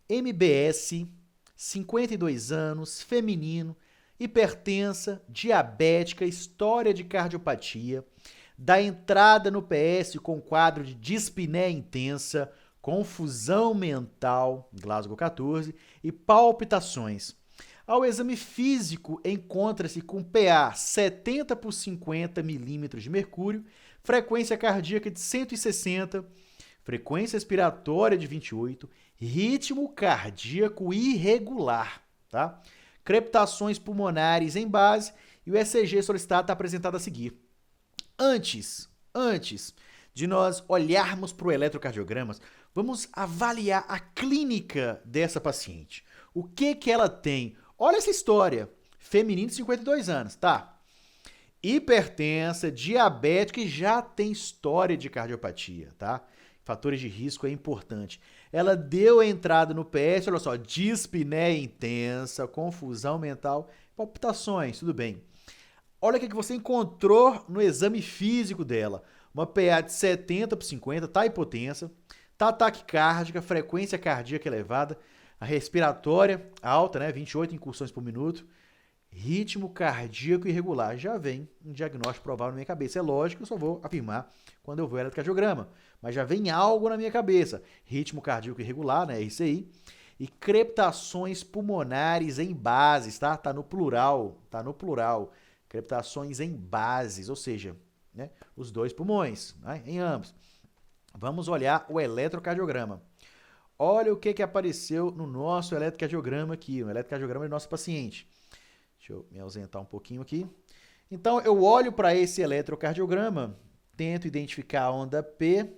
MBS, 52 anos, feminino, hipertensa, diabética, história de cardiopatia, da entrada no PS com quadro de dispneia intensa, confusão mental, Glasgow 14, e palpitações. Ao exame físico, encontra-se com PA 70 por 50 milímetros de mercúrio, frequência cardíaca de 160, frequência respiratória de 28, ritmo cardíaco irregular, tá? Crepitações pulmonares em base e o ECG solicitado está apresentado a seguir. Antes de nós olharmos para o eletrocardiograma, vamos avaliar a clínica dessa paciente. O que ela tem? Olha essa história. Feminino de 52 anos, tá? Hipertensa, diabética e já tem história de cardiopatia, tá? Fatores de risco é importante. Ela deu a entrada no PS, olha só, dispneia intensa, confusão mental, palpitações, tudo bem. Olha o que você encontrou no exame físico dela. Uma PA de 70 por 50, tá hipotensa, tá taquicárdica, frequência cardíaca elevada, a respiratória alta, né, 28 incursões por minuto, ritmo cardíaco irregular. Já vem um diagnóstico provável na minha cabeça. É lógico que eu só vou afirmar quando eu vou ao eletrocardiograma, mas já vem algo na minha cabeça. Ritmo cardíaco irregular, né, RCI, e crepitações pulmonares em bases, tá? Tá no plural. Crepitações em bases, ou seja, né, os dois pulmões, né, em ambos. Vamos olhar o eletrocardiograma. Olha o que apareceu no nosso eletrocardiograma aqui, no eletrocardiograma do nosso paciente. Deixa eu me ausentar um pouquinho aqui. Então, eu olho para esse eletrocardiograma, tento identificar a onda P,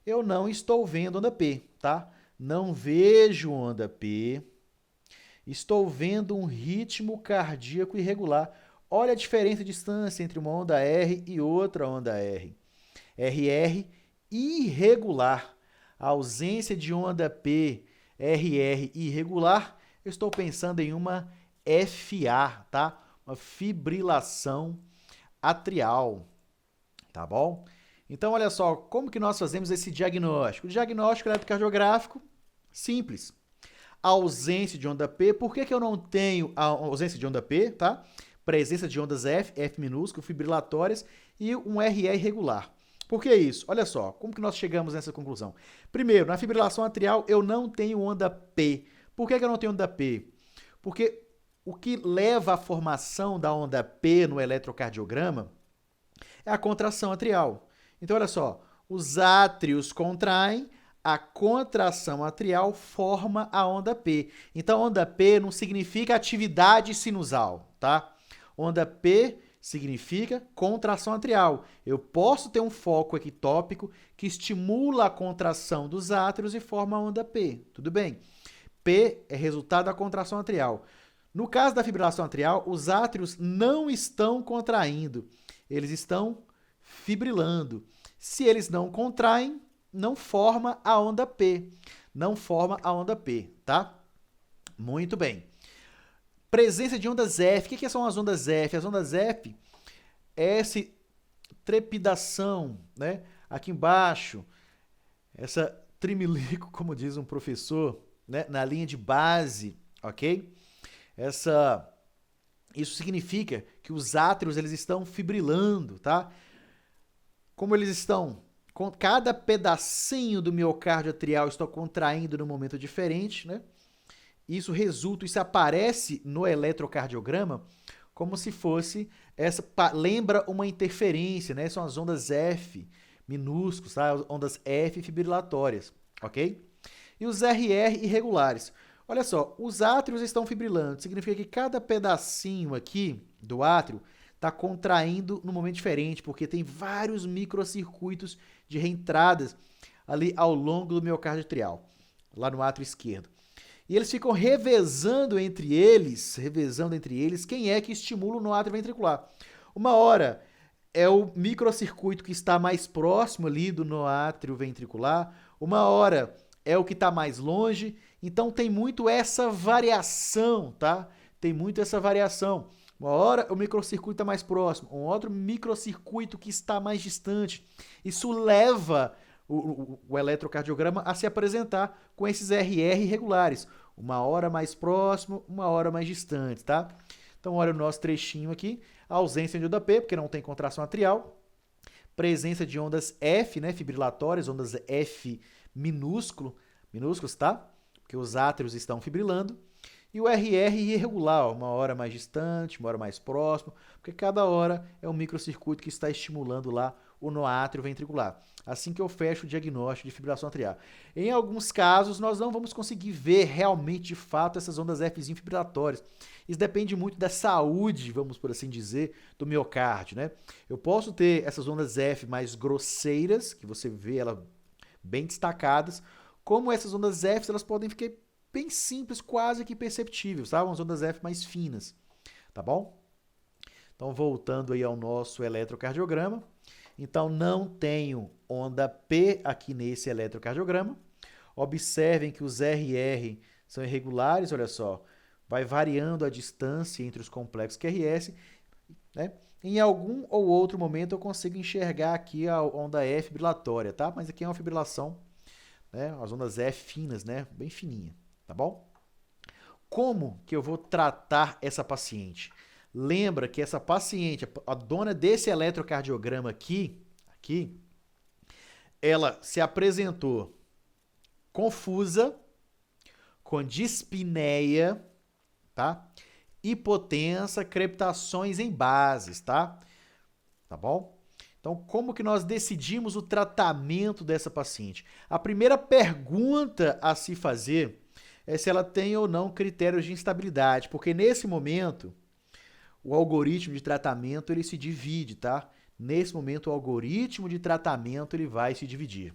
eu não estou vendo onda P, tá? Não vejo onda P, estou vendo um ritmo cardíaco irregular. Olha a diferença de distância entre uma onda R e outra onda R. RR irregular. A ausência de onda P, RR irregular, eu estou pensando em uma FA, tá? Uma fibrilação atrial, tá bom? Então, olha só, como que nós fazemos esse diagnóstico? O diagnóstico eletrocardiográfico, simples. A ausência de onda P, por que eu não tenho a ausência de onda P, tá? Presença de ondas F minúsculo, fibrilatórias e um RE irregular. Por que isso? Olha só, como que nós chegamos nessa conclusão? Primeiro, na fibrilação atrial eu não tenho onda P. Por que eu não tenho onda P? Porque o que leva à formação da onda P no eletrocardiograma é a contração atrial. Então, olha só, os átrios contraem, a contração atrial forma a onda P. Então, onda P não significa atividade sinusal, tá? Onda P significa contração atrial. Eu posso ter um foco ectópico que estimula a contração dos átrios e forma a onda P. Tudo bem? P é resultado da contração atrial. No caso da fibrilação atrial, os átrios não estão contraindo, eles estão fibrilando. Se eles não contraem, não forma a onda P. Não forma a onda P, tá? Muito bem. Presença de ondas F. O que são as ondas F? As ondas F é essa trepidação, né? Aqui embaixo, essa trimelico, como diz um professor, né? Na linha de base, ok? Isso significa que os átrios eles estão fibrilando, tá? Como eles estão, com cada pedacinho do miocárdio atrial está contraindo num momento diferente, né? Isso aparece no eletrocardiograma como se fosse lembra uma interferência, né? São as ondas F minúsculas, tá? Ondas F fibrilatórias, ok? E os RR irregulares. Olha só, os átrios estão fibrilando, significa que cada pedacinho aqui do átrio está contraindo num momento diferente, porque tem vários microcircuitos de reentradas ali ao longo do miocárdio atrial, lá no átrio esquerdo. E eles ficam revezando entre eles quem é que estimula no átrio ventricular. Uma hora é o microcircuito que está mais próximo ali do noátrio ventricular, uma hora é o que está mais longe, então tem muito essa variação, tá? Tem muito essa variação. Uma hora o microcircuito está mais próximo, um outro microcircuito que está mais distante. Isso leva o eletrocardiograma a se apresentar com esses RR irregulares. Uma hora mais próximo, uma hora mais distante, tá? Então, olha o nosso trechinho aqui. Ausência de onda P, porque não tem contração atrial. Presença de ondas F, né, fibrilatórias, ondas F minúsculos, tá? Porque os átrios estão fibrilando. E o RR irregular, uma hora mais distante, uma hora mais próximo, porque cada hora é um microcircuito que está estimulando lá o noátrio ventricular. Assim que eu fecho o diagnóstico de fibrilação atrial. Em alguns casos, nós não vamos conseguir ver realmente, de fato, essas ondas F fibrilatórias. Isso depende muito da saúde, vamos por assim dizer, do miocárdio, né? Eu posso ter essas ondas F mais grosseiras, que você vê elas bem destacadas, como essas ondas F, elas podem ficar bem simples, quase que imperceptíveis, tá? Umas ondas F mais finas, tá bom? Então, voltando aí ao nosso eletrocardiograma. Então, não tenho onda P aqui nesse eletrocardiograma. Observem que os RR são irregulares, olha só. Vai variando a distância entre os complexos QRS, né? Em algum ou outro momento eu consigo enxergar aqui a onda F fibrilatória, tá? Mas aqui é uma fibrilação, né? As ondas F finas, né? Bem fininha, tá bom? Como que eu vou tratar essa paciente? Lembra que essa paciente, a dona desse eletrocardiograma aqui, ela se apresentou confusa, com dispneia, tá? Hipotensa, crepitações em bases, tá? Tá bom? Então, como que nós decidimos o tratamento dessa paciente? A primeira pergunta a se fazer é se ela tem ou não critérios de instabilidade, porque nesse momento o algoritmo de tratamento ele se divide, tá? Nesse momento o algoritmo de tratamento ele vai se dividir.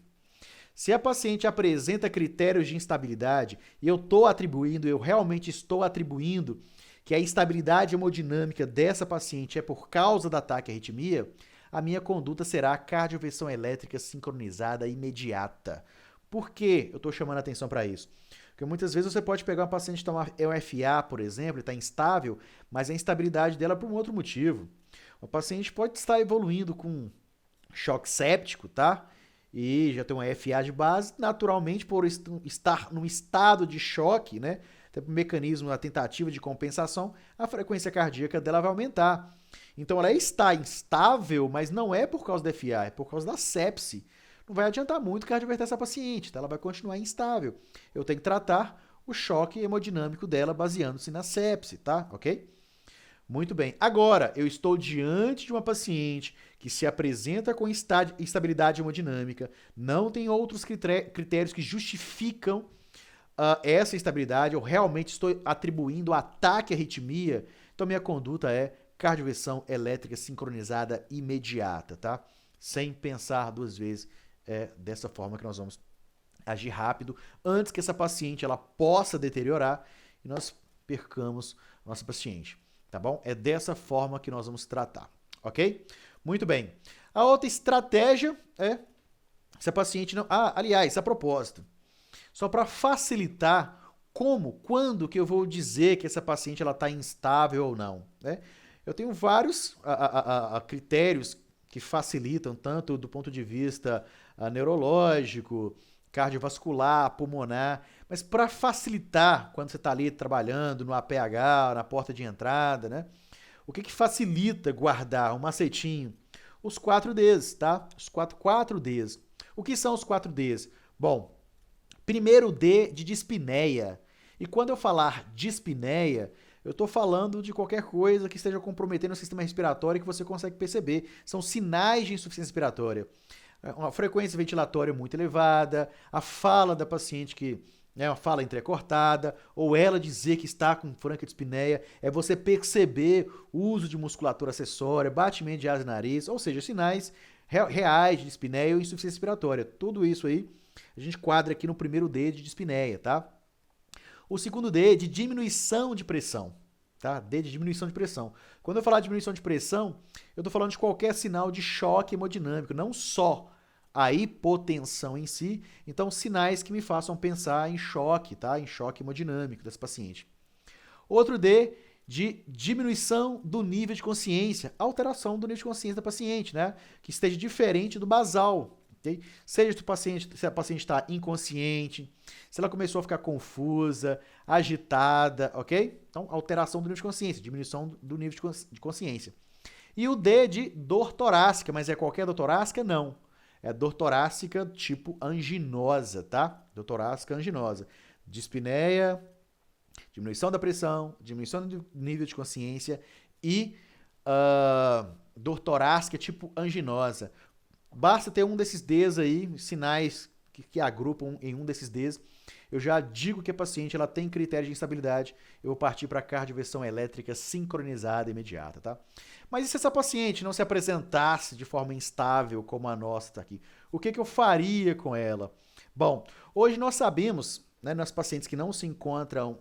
Se a paciente apresenta critérios de instabilidade e eu realmente estou atribuindo que a instabilidade hemodinâmica dessa paciente é por causa da taquiarritmia, a minha conduta será cardioversão elétrica sincronizada imediata. Por que eu estou chamando a atenção para isso? Porque muitas vezes você pode pegar uma paciente que toma EFA, por exemplo, e está instável, mas a instabilidade dela é por um outro motivo. O paciente pode estar evoluindo com choque séptico, tá? E já tem uma FA de base, naturalmente, por estar num estado de choque, né? Até por mecanismo, a tentativa de compensação, a frequência cardíaca dela vai aumentar. Então ela está instável, mas não é por causa da FA, é por causa da sepse. Não vai adiantar muito cardioverter essa paciente, tá? Ela vai continuar instável. Eu tenho que tratar o choque hemodinâmico dela baseando-se na sepse, tá? Ok? Muito bem. Agora, eu estou diante de uma paciente que se apresenta com instabilidade hemodinâmica, não tem outros critérios que justificam essa instabilidade, eu realmente estou atribuindo ataque à arritmia, então minha conduta é cardioversão elétrica sincronizada imediata, tá? Sem pensar duas vezes, dessa forma que nós vamos agir rápido, antes que essa paciente ela possa deteriorar e nós percamos nossa paciente. Tá bom? É dessa forma que nós vamos tratar, ok? Muito bem. A outra estratégia é se a paciente não... aliás, a propósito, só para facilitar quando que eu vou dizer que essa paciente está instável ou não, né? Eu tenho vários critérios que facilitam, tanto do ponto de vista neurológico, cardiovascular, pulmonar, mas para facilitar quando você está ali trabalhando no APH, na porta de entrada, né? O que facilita guardar um macetinho? Os 4Ds, tá? Os 4Ds. O que são os 4Ds? Bom, primeiro D de dispneia. E quando eu falar dispneia, eu estou falando de qualquer coisa que esteja comprometendo o sistema respiratório que você consegue perceber. São sinais de insuficiência respiratória. Uma frequência ventilatória muito elevada, a fala da paciente que é uma fala entrecortada, ou ela dizer que está com franquidispneia, é você perceber o uso de musculatura acessória, batimento de asa e nariz, ou seja, sinais reais de dispneia ou insuficiência respiratória. Tudo isso aí a gente quadra aqui no primeiro D de dispneia, tá? O segundo D é de diminuição de pressão, tá? D de diminuição de pressão. Quando eu falar de diminuição de pressão, eu estou falando de qualquer sinal de choque hemodinâmico, não só a hipotensão em si, então sinais que me façam pensar em choque, tá? Em choque hemodinâmico desse paciente. Outro D de diminuição do nível de consciência, alteração do nível de consciência da paciente, né? Que esteja diferente do basal, ok? Seja se a paciente está inconsciente, se ela começou a ficar confusa, agitada, ok? Então, alteração do nível de consciência, diminuição do nível de consciência. E o D de dor torácica, mas é qualquer dor torácica? Não. É dor torácica tipo anginosa, tá? Dor torácica anginosa. Dispneia, diminuição da pressão, diminuição do nível de consciência e dor torácica tipo anginosa. Basta ter um desses Ds aí, sinais que agrupam em um desses Ds. Eu já digo que a paciente ela tem critério de instabilidade, eu vou partir para a cardioversão elétrica sincronizada imediata, tá? Mas e se essa paciente não se apresentasse de forma instável como a nossa está aqui? O que eu faria com ela? Bom, hoje nós sabemos, né, nas pacientes que não se encontram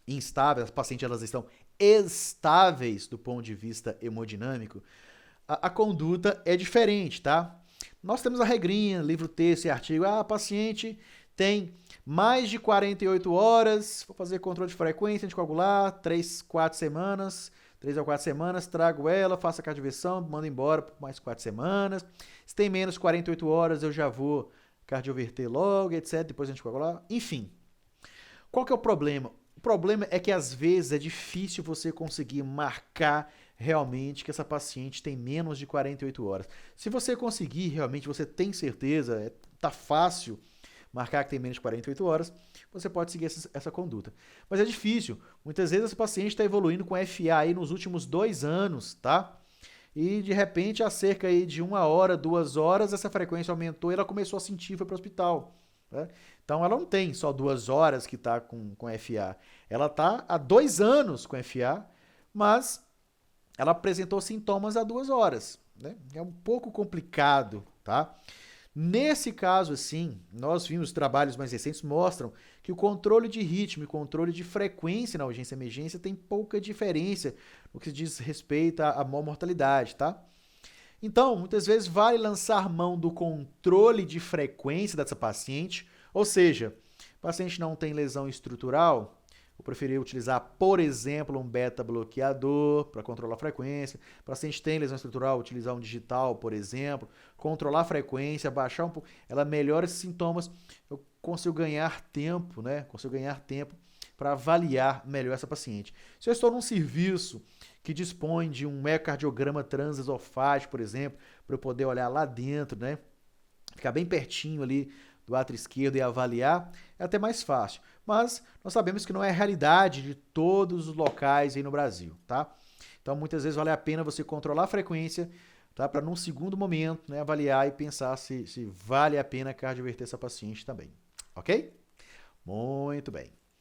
instáveis, as pacientes elas estão estáveis do ponto de vista hemodinâmico, a conduta é diferente, tá? Nós temos a regrinha, livro, texto e artigo. A paciente tem mais de 48 horas, vou fazer controle de frequência anticoagular, 3 a 4 semanas, trago ela, faço a cardioversão, mando embora por mais 4 semanas. Se tem menos de 48 horas, eu já vou cardioverter logo, etc, depois anticoagular. Enfim, qual que é o problema? O problema é que às vezes é difícil você conseguir marcar realmente que essa paciente tem menos de 48 horas. Se você conseguir, realmente você tem certeza, tá fácil marcar que tem menos de 48 horas, você pode seguir essa conduta. Mas é difícil. Muitas vezes esse paciente está evoluindo com FA aí nos últimos 2 anos, tá? E de repente, há cerca aí de 1 hora, 2 horas, essa frequência aumentou e ela começou a sentir e foi para o hospital. Né? Então ela não tem só 2 horas que está com FA. Ela está há 2 anos com FA, mas ela apresentou sintomas há 2 horas. Né? É um pouco complicado, tá? Nesse caso, assim, nós vimos trabalhos mais recentes mostram que o controle de ritmo e controle de frequência na urgência e emergência tem pouca diferença no que diz respeito à maior mortalidade, tá? Então, muitas vezes vale lançar mão do controle de frequência dessa paciente, ou seja, o paciente não tem lesão estrutural, eu preferi utilizar, por exemplo, um beta-bloqueador para controlar a frequência. O paciente tem lesão estrutural, utilizar um digital, por exemplo, controlar a frequência, baixar um pouco, ela melhora esses sintomas, eu consigo ganhar tempo, né? Consigo ganhar tempo para avaliar melhor essa paciente. Se eu estou num serviço que dispõe de um ecocardiograma transesofágico, por exemplo, para eu poder olhar lá dentro, né? Ficar bem pertinho ali do átrio esquerdo e avaliar, é até mais fácil. Mas nós sabemos que não é a realidade de todos os locais aí no Brasil, tá? Então, muitas vezes vale a pena você controlar a frequência, tá? Para num segundo momento, né, avaliar e pensar se vale a pena cardioverter essa paciente também, ok? Muito bem.